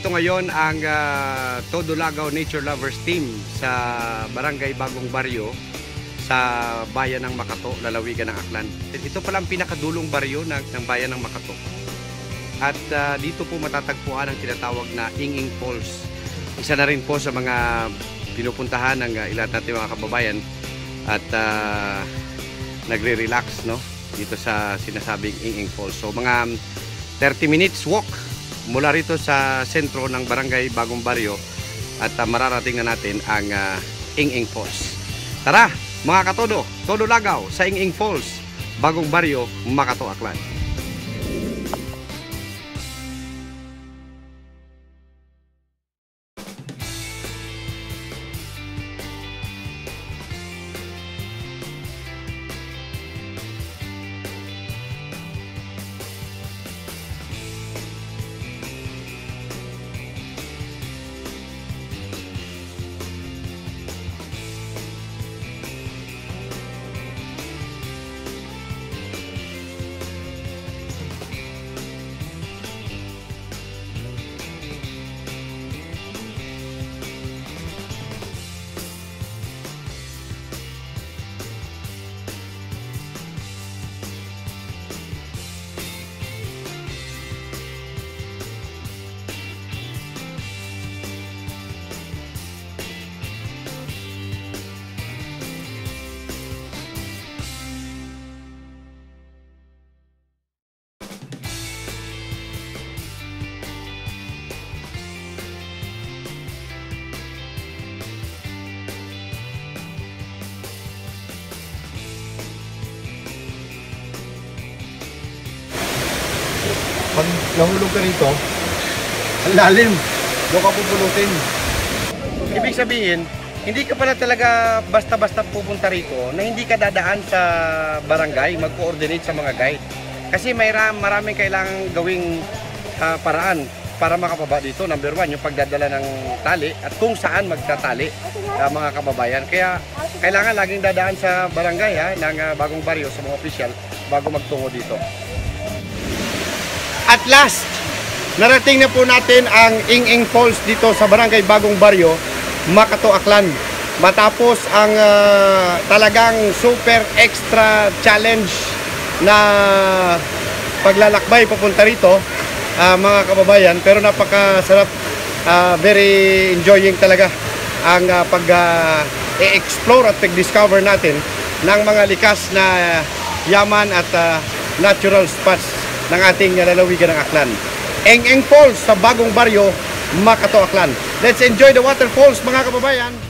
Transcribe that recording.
nandito ngayon ang Todo Lagaw Nature Lovers Team sa Barangay Bagong Baryo sa bayan ng Makato, lalawigan ng Aklan. Ito pala ang pinakadulong baryo ng bayan ng Makato. At dito po matatagpuan ang tinatawag na Inging Falls. Isa na rin po sa mga pinupuntahan ng ilan natin mga kababayan at nagre-relax, no, dito sa sinasabing Inging Falls. So mga 30 minutes walk mula rito sa sentro ng Barangay Bagong Baryo at mararating na natin ang Inging Falls. Tara mga katodo, todo lagaw sa Inging Falls, Bagong Baryo, Makato, Aklan. Pag nahulog ka rito, ang lalim, doon ka pupulutin. Ibig sabihin, hindi ka pala talaga basta-basta pupunta rito na hindi ka dadaan sa barangay, mag-coordinate sa mga guide. Kasi maraming kailangang gawing paraan para makapaba dito. Number one, yung pagdadala ng tali at kung saan magtatali mga kababayan. Kaya kailangan laging dadaan sa barangay ng Bagong Baryo sa mga opisyal bago magtungo dito. At last, narating na po natin ang Inging Falls dito sa Barangay Bagong Baryo, Makato, Aklan. Matapos ang talagang super extra challenge na paglalakbay papunta rito, mga kababayan. Pero napakasarap, very enjoying talaga ang pag-explore at pag-discover natin ng mga likas na yaman at natural spots ng ating lalawigan ng Aklan. Inging Falls sa Bagong Baryo, Makato, Aklan. Let's enjoy the waterfalls mga kababayan!